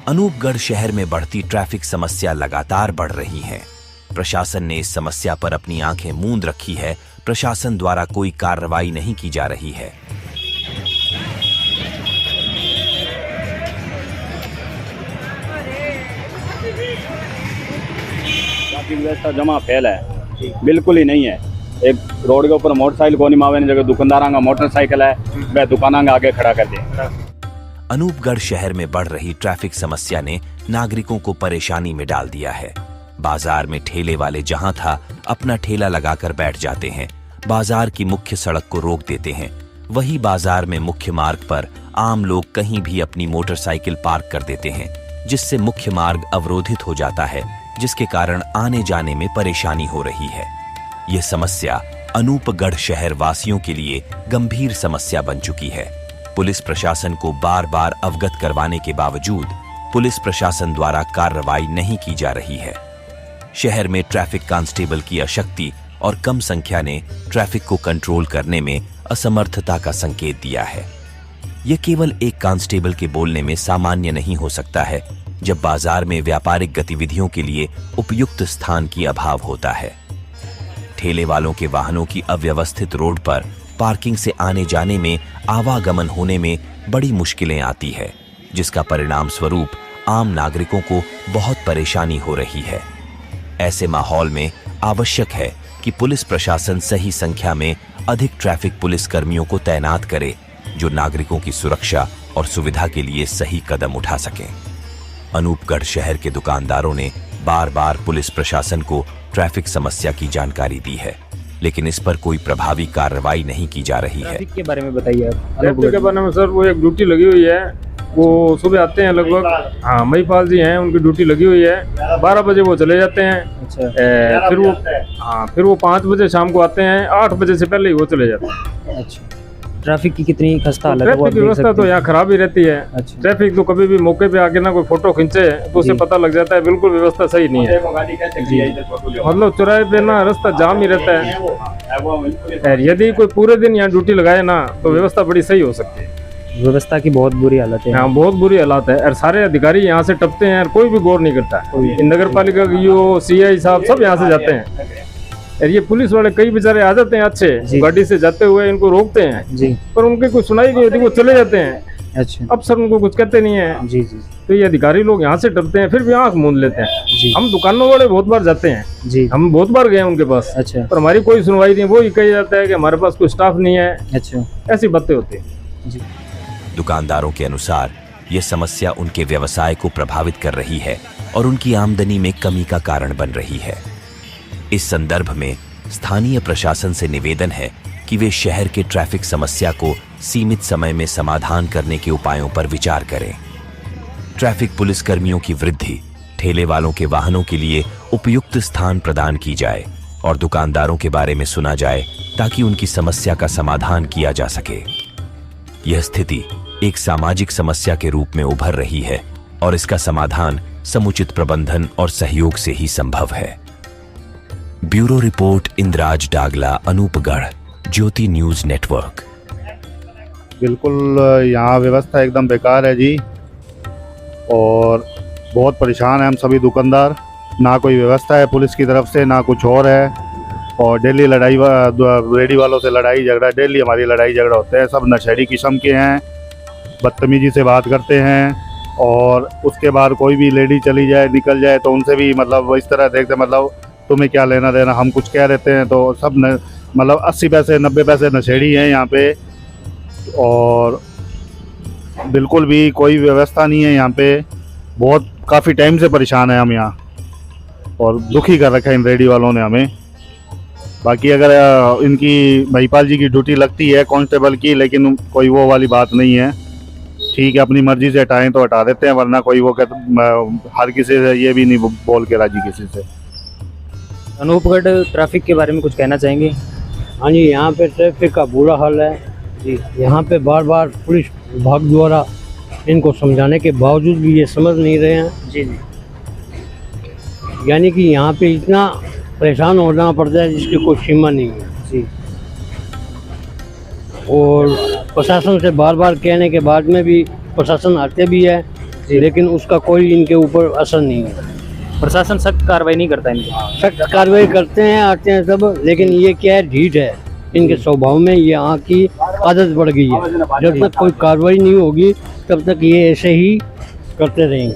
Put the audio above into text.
अनूपगढ़ शहर में बढ़ती ट्रैफिक समस्या लगातार बढ़ रही है। प्रशासन ने इस समस्या पर अपनी आंखें मूंद रखी है। प्रशासन द्वारा कोई कार्रवाई नहीं की जा रही है। ट्रैफिक व्यवस्था जमा फैल है, बिल्कुल ही नहीं है। एक रोड के ऊपर मोटरसाइकिल को नहीं मावे जगह दुकानदार का मोटरसाइकिल है, वह दुकाना के आगे खड़ा कर दिया। अनूपगढ़ शहर में बढ़ रही ट्रैफिक समस्या ने नागरिकों को परेशानी में डाल दिया है। बाजार में ठेले वाले जहां था अपना ठेला लगाकर बैठ जाते हैं, बाजार की मुख्य सड़क को रोक देते हैं। वही बाजार में मुख्य मार्ग पर आम लोग कहीं भी अपनी मोटरसाइकिल पार्क कर देते हैं, जिससे मुख्य मार्ग अवरोधित हो जाता है, जिसके कारण आने जाने में परेशानी हो रही है। यह समस्या अनूपगढ़ शहर वासियों के लिए गंभीर समस्या बन चुकी है। पुलिस प्रशासन को बार बार अवगत करवाने के बावजूद पुलिस प्रशासन द्वारा कार्रवाई नहीं की जा रही है। शहर में ट्रैफिक कांस्टेबल की अशक्ति और कम संख्या ने ट्रैफिक को कंट्रोल करने में असमर्थता का संकेत दिया है। यह केवल एक कांस्टेबल के बोलने में सामान्य नहीं हो सकता है, जब बाजार में व्यापारिक गतिविधियों के लिए उपयुक्त स्थान की अभाव होता है। ठेले वालों के वाहनों की अव्यवस्थित रोड पर पार्किंग से आने जाने में, आवागमन होने में बड़ी मुश्किलें आती है, जिसका परिणाम स्वरूप आम नागरिकों को बहुत परेशानी हो रही है। ऐसे माहौल में आवश्यक है कि पुलिस प्रशासन सही संख्या में अधिक ट्रैफिक पुलिस कर्मियों को तैनात करे, जो नागरिकों की सुरक्षा और सुविधा के लिए सही कदम उठा सकें। अनूपगढ़ शहर के दुकानदारों ने बार बार पुलिस प्रशासन को ट्रैफिक समस्या की जानकारी दी है, लेकिन इस पर कोई प्रभावी कार्रवाई नहीं की जा रही है। ट्रैफिक के बारे में बताइए आप। ट्रैफिक के बारे में सर, वो एक ड्यूटी लगी हुई है, वो सुबह आते हैं लगभग, हाँ महिपाल जी हैं, उनकी ड्यूटी लगी हुई है। 12 बजे वो चले जाते हैं। अच्छा। फिर वो 5 बजे शाम को आते हैं, 8 बजे से पहले ही वो चले जाते हैं। अच्छा। ट्रैफिक की कितनी खस्ता हालत है? ट्रैफिक की व्यवस्था तो यहाँ खराब ही रहती है। अच्छा। ट्रैफिक तो कभी भी मौके पे आके ना कोई फोटो खींचे तो उसे पता लग जाता है, बिल्कुल व्यवस्था सही नहीं है। मतलब चौराहे पे ना रास्ता जाम ही रहता है। यदि कोई पूरे दिन यहाँ ड्यूटी लगाए ना तो व्यवस्था बड़ी सही हो सकती है। व्यवस्था की बहुत बुरी हालत है। हाँ, बहुत बुरी हालत है और सारे अधिकारी यहाँ से टपते हैं और कोई भी गौर नहीं करता। नगर पालिका की सीआई साहब सब यहाँ से जाते हैं और ये पुलिस वाले कई बेचारे आ जाते हैं अच्छे, गाड़ी से जाते हुए इनको रोकते हैं जी, पर उनकी कोई सुनाई नहीं होती, वो चले जाते हैं। अच्छा। अफसर उनको कुछ कहते नहीं है जी जी। तो ये अधिकारी लोग यहाँ से डरते हैं, फिर भी आंख मूंद लेते हैं जी। हम दुकानों वाले बहुत बार जाते हैं जी, हम बहुत बार गए उनके पास। अच्छा। पर हमारी कोई सुनवाई नहीं, वो ही कहा जाता है कि हमारे पास कोई स्टाफ नहीं है। अच्छा। ऐसी बातें होती है जी। दुकानदारों के अनुसार यह समस्या उनके व्यवसाय को प्रभावित कर रही है और उनकी आमदनी में कमी का कारण बन रही है। इस संदर्भ में स्थानीय प्रशासन से निवेदन है कि वे शहर के ट्रैफिक समस्या को सीमित समय में समाधान करने के उपायों पर विचार करें। ट्रैफिक पुलिस कर्मियों की वृद्धि, ठेले वालों के वाहनों के लिए उपयुक्त स्थान प्रदान की जाए और दुकानदारों के बारे में सुना जाए, ताकि उनकी समस्या का समाधान किया जा सके। यह स्थिति एक सामाजिक समस्या के रूप में उभर रही है और इसका समाधान समुचित प्रबंधन और सहयोग से ही संभव है। ब्यूरो रिपोर्ट, इंद्राज डागला, अनूपगढ़, ज्योति न्यूज नेटवर्क। बिल्कुल यहाँ व्यवस्था एकदम बेकार है जी, और बहुत परेशान है हम सभी दुकानदार। ना कोई व्यवस्था है पुलिस की तरफ से, ना कुछ और है, और डेली लड़ाई, रेडी वालों से लड़ाई झगड़ा, डेली हमारी लड़ाई झगड़ा होता है। सब नशेड़ी किस्म के हैं, बदतमीजी से बात करते हैं, और उसके बाद कोई भी लेडी चली जाए निकल जाए तो उनसे भी मतलब इस तरह देखते, मतलब तुम्हें क्या लेना देना, हम कुछ कह देते हैं तो सब मतलब 80 पैसे 90 पैसे नशेड़ी हैं यहाँ पे, और बिल्कुल भी कोई व्यवस्था नहीं है यहाँ पे। बहुत काफ़ी टाइम से परेशान है हम यहाँ, और दुखी कर रखा है इन रेडी वालों ने हमें। बाकी अगर इनकी महिपाल जी की ड्यूटी लगती है कांस्टेबल की, लेकिन कोई वो वाली बात नहीं है। ठीक है, अपनी मर्जी से हटाएं तो हटा देते हैं, वरना कोई वो हर किसी से ये भी नहीं बोल के राजी किसी से। अनूपगढ़ ट्रैफिक के बारे में कुछ कहना चाहेंगे? हाँ जी, यहाँ पे ट्रैफिक का बुरा हाल है जी। यहाँ पे बार बार पुलिस विभाग द्वारा इनको समझाने के बावजूद भी ये समझ नहीं रहे हैं जी जी। यानी कि यहाँ पे इतना परेशान होना पड़ता है जिसकी कोई सीमा नहीं है जी। और प्रशासन से बार बार कहने के बाद में भी प्रशासन आते भी है लेकिन उसका कोई इनके ऊपर असर नहीं है। प्रशासन सख्त कार्रवाई नहीं करता इनको। सख्त कार्रवाई करते हैं, आते हैं सब, लेकिन ये क्या है, ढीठ है इनके स्वभाव में, ये यहाँ की आदत बढ़ गई है। जब तक कोई कार्रवाई नहीं होगी तब तक ये ऐसे ही करते रहेंगे।